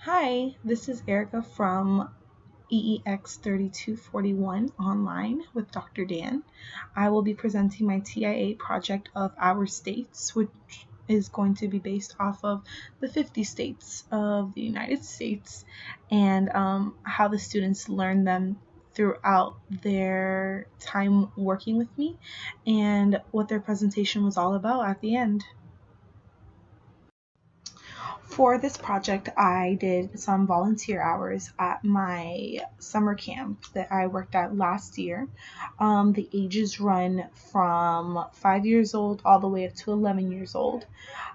Hi, this is Erica from EEX 3241 online with Dr. Dan. I will be presenting my TIA project of Our States, which is going to be based off of the 50 states of the United States and how the students learn them throughout their time working with me and what their presentation was all about at the end. For this project, I did some volunteer hours at my summer camp that I worked at last year. The ages run from 5 years old all the way up to 11 years old.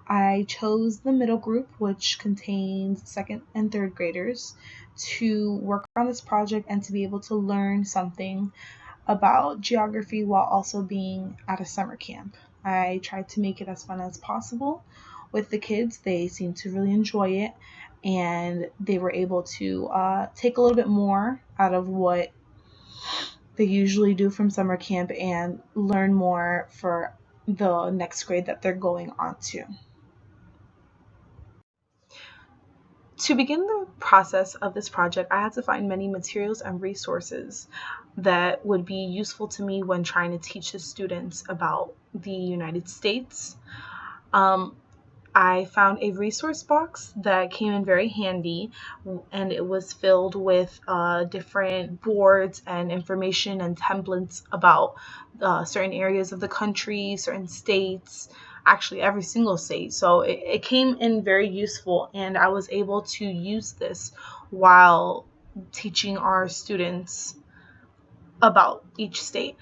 I chose the middle group, which contains second and third graders, to work on this project and to be able to learn something about geography while also being at a summer camp. I tried to make it as fun as possible with the kids. They seemed to really enjoy it, and they were able to take a little bit more out of what they usually do from summer camp and learn more for the next grade that they're going on to. To begin the process of this project, I had to find many materials and resources that would be useful to me when trying to teach the students about the United States. Um, I found a resource box that came in very handy, and it was filled with different boards and information and templates about certain areas of the country, certain states, actually every single state. So it came in very useful, and I was able to use this while teaching our students about each state.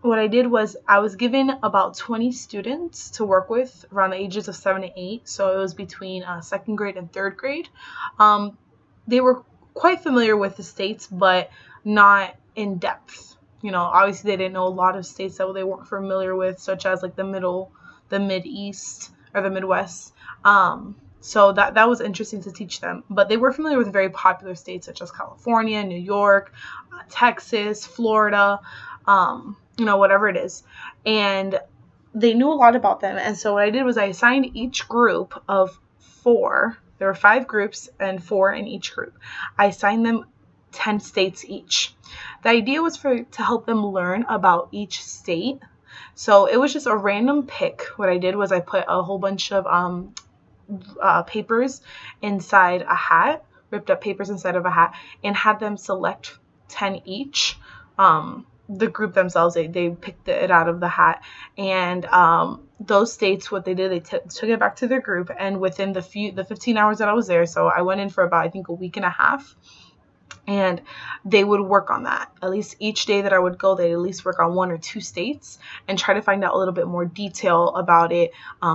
What I did was I was given about 20 students to work with around the ages of 7 to 8. So it was between second grade and third grade. Um, they were quite familiar with the states, but not in depth. Obviously they didn't know a lot of states that they weren't familiar with, such as like the Mid East or the Midwest. So that was interesting to teach them. But they were familiar with very popular states such as California, New York, Texas, Florida, whatever it is. And they knew a lot about them. And so what I did was I assigned each group of four. There were 5 groups and 4 in each group. I assigned them 10 states each. The idea was to help them learn about each state. So it was just a random pick. What I did was I put a whole bunch of papers inside a hat, ripped up papers inside of a hat, and had them select 10 each. The group themselves, they picked it out of the hat, and those states, what they did, they took it back to their group, and within the 15 hours that I was there, so I went in for about, I think, a week and a half, and they would work on that. At least each day that I would go, they'd at least work on 1 or 2 states and try to find out a little bit more detail about it,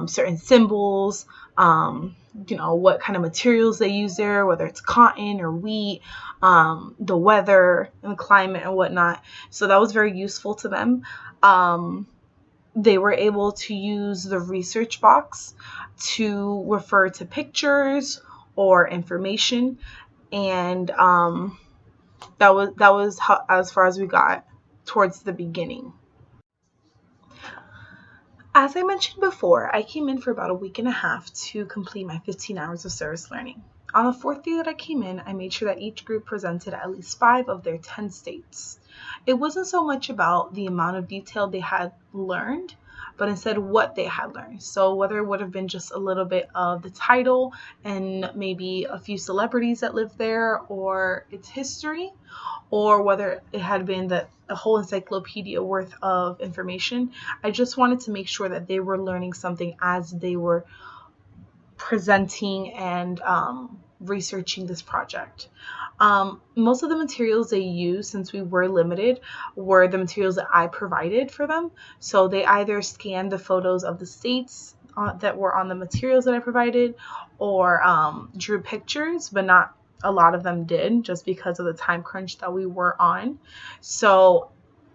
certain symbols, what kind of materials they use there, whether it's cotton or wheat, the weather and the climate and whatnot. So that was very useful to them. They were able to use the research box to refer to pictures or information, and that was as far as we got towards the beginning. As I mentioned before, I came in for about a week and a half to complete my 15 hours of service learning. On the 4th day that I came in, I made sure that each group presented at least 5 of their 10 states. It wasn't so much about the amount of detail they had learned, but instead what they had learned. So whether it would have been just a little bit of the title and maybe a few celebrities that lived there or its history, or whether it had been a whole encyclopedia worth of information. I just wanted to make sure that they were learning something as they were presenting and researching this project. Most of the materials they used, since we were limited, were the materials that I provided for them. So they either scanned the photos of the states that were on the materials that I provided, or drew pictures, but not a lot of them did, just because of the time crunch that we were on. So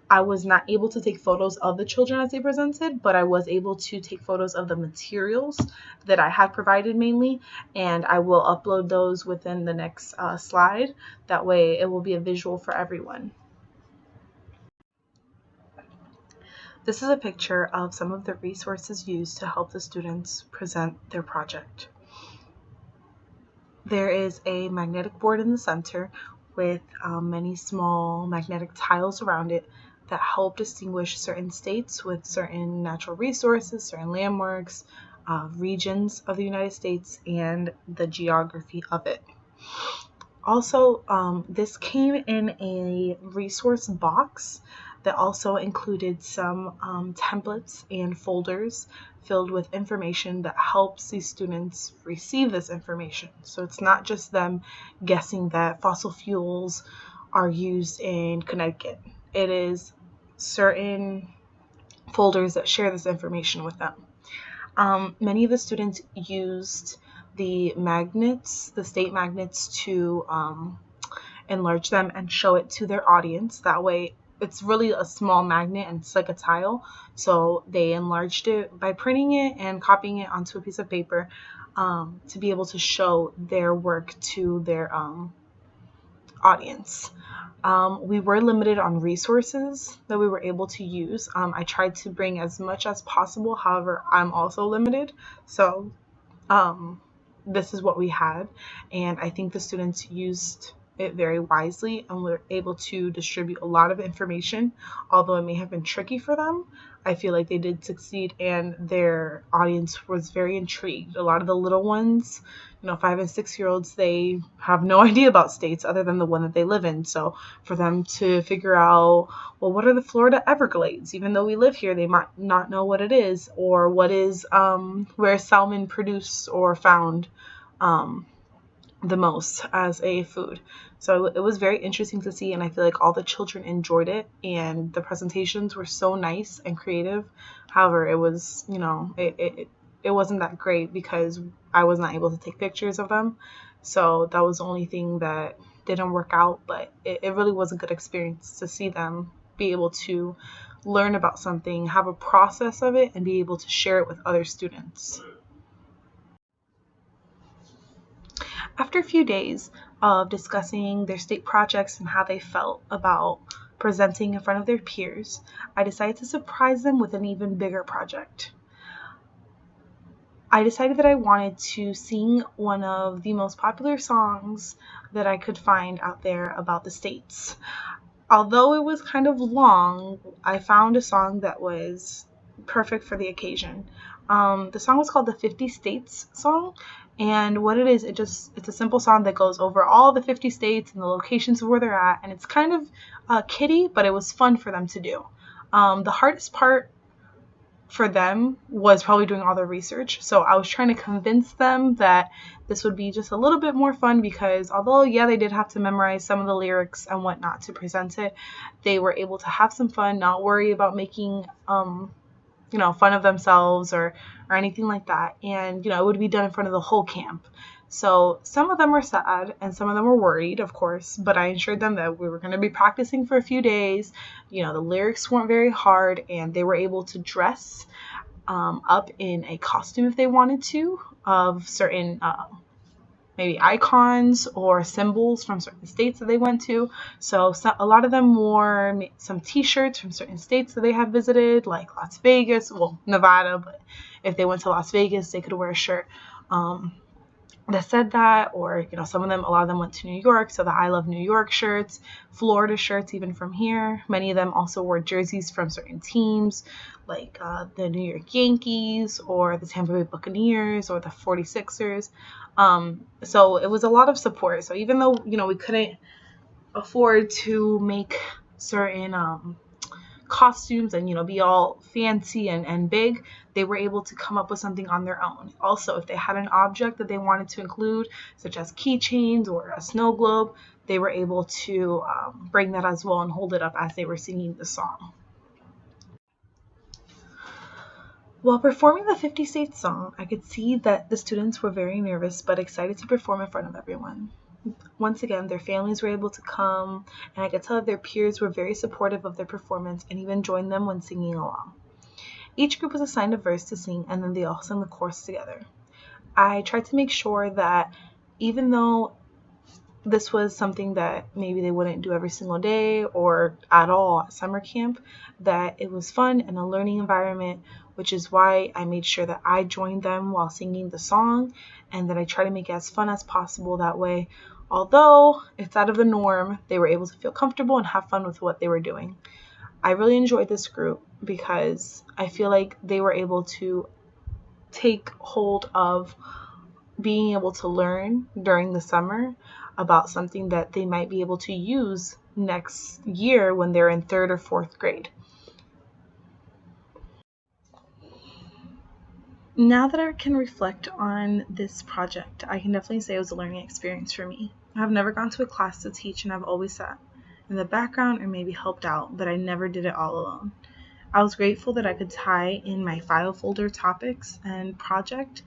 I was not able to take photos of the children as they presented, but I was able to take photos of the materials that I had provided mainly, and I will upload those within the next slide. That way it will be a visual for everyone. This is a picture of some of the resources used to help the students present their project. There is a magnetic board in the center with many small magnetic tiles around it that help distinguish certain states with certain natural resources, certain landmarks, regions of the United States, and the geography of it. Also, this came in a resource box that also included some templates and folders filled with information that helps these students receive this information. So it's not just them guessing that fossil fuels are used in Connecticut. It is certain folders that share this information with them. Many of the students used the magnets, the state magnets, to enlarge them and show it to their audience. That way, it's really a small magnet and it's like a tile. So they enlarged it by printing it and copying it onto a piece of paper to be able to show their work to their audience. We were limited on resources that we were able to use. I tried to bring as much as possible. However, I'm also limited. So this is what we had. And I think the students used it very wisely and were able to distribute a lot of information. Although it may have been tricky for them, I feel like they did succeed and their audience was very intrigued. A lot of the little ones, 5 and 6-year-olds, they have no idea about states other than the one that they live in. So for them to figure out, well, what are the Florida Everglades? Even though we live here, they might not know what it is, or what is where salmon produced or found the most as a food. So it was very interesting to see, and I feel like all the children enjoyed it, and the presentations were so nice and creative. However, it was, it wasn't that great because I was not able to take pictures of them. So that was the only thing that didn't work out, but it really was a good experience to see them be able to learn about something, have a process of it, and be able to share it with other students. After a few days of discussing their state projects and how they felt about presenting in front of their peers, I decided to surprise them with an even bigger project. I decided that I wanted to sing one of the most popular songs that I could find out there about the states. Although it was kind of long, I found a song that was perfect for the occasion. The song was called the 50 States song. And what it is, it's a simple song that goes over all the 50 states and the locations where they're at. And it's kind of kiddie, but it was fun for them to do. The hardest part for them was probably doing all the research. So I was trying to convince them that this would be just a little bit more fun because although, yeah, they did have to memorize some of the lyrics and whatnot to present it, they were able to have some fun, not worry about making, fun of themselves or anything like that. And, it would be done in front of the whole camp. So some of them were sad and some of them were worried, of course, but I assured them that we were going to be practicing for a few days. The lyrics weren't very hard and they were able to dress up in a costume if they wanted to of certain maybe icons or symbols from certain states that they went to. So a lot of them wore some t-shirts from certain states that they had visited, like Las Vegas, well, Nevada, but if they went to Las Vegas, they could wear a shirt that said that, or a lot of them went to New York, so the I Love New York shirts, Florida shirts, even from here. Many of them also wore jerseys from certain teams, like the New York Yankees or the Tampa Bay Buccaneers or the 46ers. So it was a lot of support. So even though we couldn't afford to make certain costumes and be all fancy and big, they were able to come up with something on their own. Also, if they had an object that they wanted to include, such as keychains or a snow globe, they were able to bring that as well and hold it up as they were singing the song. While performing the 50 States song, I could see that the students were very nervous but excited to perform in front of everyone. Once again, their families were able to come, and I could tell that their peers were very supportive of their performance and even joined them when singing along. Each group was assigned a verse to sing, and then they all sang the chorus together. I tried to make sure that even though this was something that maybe they wouldn't do every single day or at all at summer camp, that it was fun and a learning environment which is why I made sure that I joined them while singing the song, and that I try to make it as fun as possible. That way, although it's out of the norm, they were able to feel comfortable and have fun with what they were doing. I really enjoyed this group because I feel like they were able to take hold of being able to learn during the summer about something that they might be able to use next year when they're in third or fourth grade. Now that I can reflect on this project, I can definitely say it was a learning experience for me. I've never gone to a class to teach, and I've always sat in the background or maybe helped out, but I never did it all alone. I was grateful that I could tie in my file folder topics and project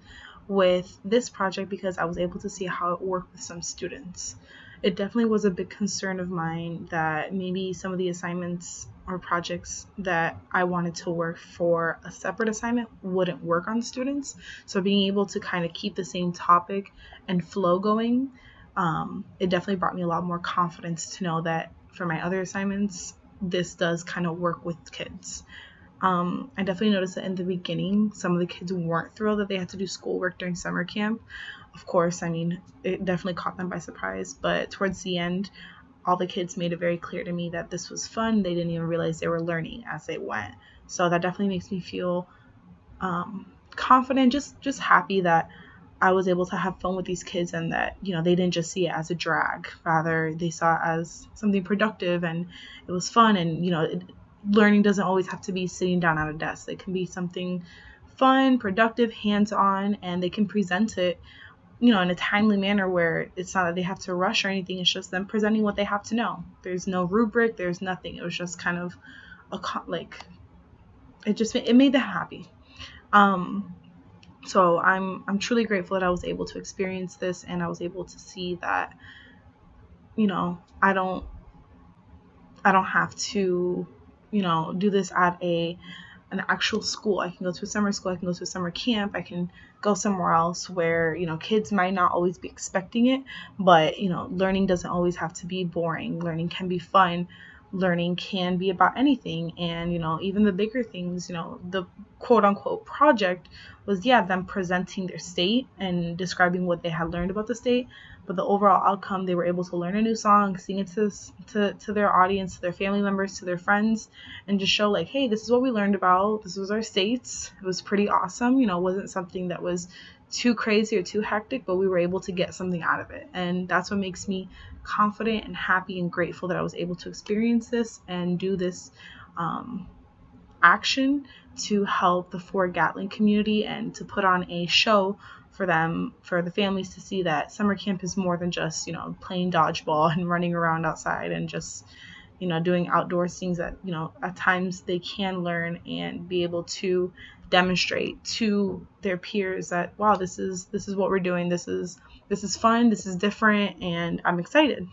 with this project because I was able to see how it worked with some students. It definitely was a big concern of mine that maybe some of the assignments or projects that I wanted to work for a separate assignment wouldn't work on students. So being able to kind of keep the same topic and flow going, it definitely brought me a lot more confidence to know that for my other assignments, this does kind of work with kids. I definitely noticed that in the beginning, some of the kids weren't thrilled that they had to do schoolwork during summer camp. Of course, I mean, it definitely caught them by surprise, but towards the end, all the kids made it very clear to me that this was fun. They didn't even realize they were learning as they went. So that definitely makes me feel confident, just happy that I was able to have fun with these kids and that, they didn't just see it as a drag. Rather, they saw it as something productive and it was fun. And, learning doesn't always have to be sitting down at a desk. It can be something fun, productive, hands-on, and they can present it, in a timely manner where it's not that they have to rush or anything. It's just them presenting what they have to know. There's no rubric. There's nothing. It was just kind of it made them happy. So I'm truly grateful that I was able to experience this, and I was able to see that, I don't have to, do this at an actual school. I can go to a summer school, I can go to a summer camp, I can go somewhere else where, kids might not always be expecting it, but, learning doesn't always have to be boring. Learning can be fun. Learning can be about anything. And, even the bigger things, the quote unquote project was, them presenting their state and describing what they had learned about the state. But the overall outcome, they were able to learn a new song, sing it to their audience, to their family members, to their friends, and just show like, hey, this is what we learned about. This was our states. It was pretty awesome. It wasn't something that was too crazy or too hectic, but we were able to get something out of it. And that's what makes me confident and happy and grateful that I was able to experience this and do this action to help the Fort Gatlin community and to put on a show for them, for the families to see that summer camp is more than just, playing dodgeball and running around outside and just, doing outdoor things that, at times they can learn and be able to demonstrate to their peers that, wow, this is what we're doing. This is fun. This is different. And I'm excited.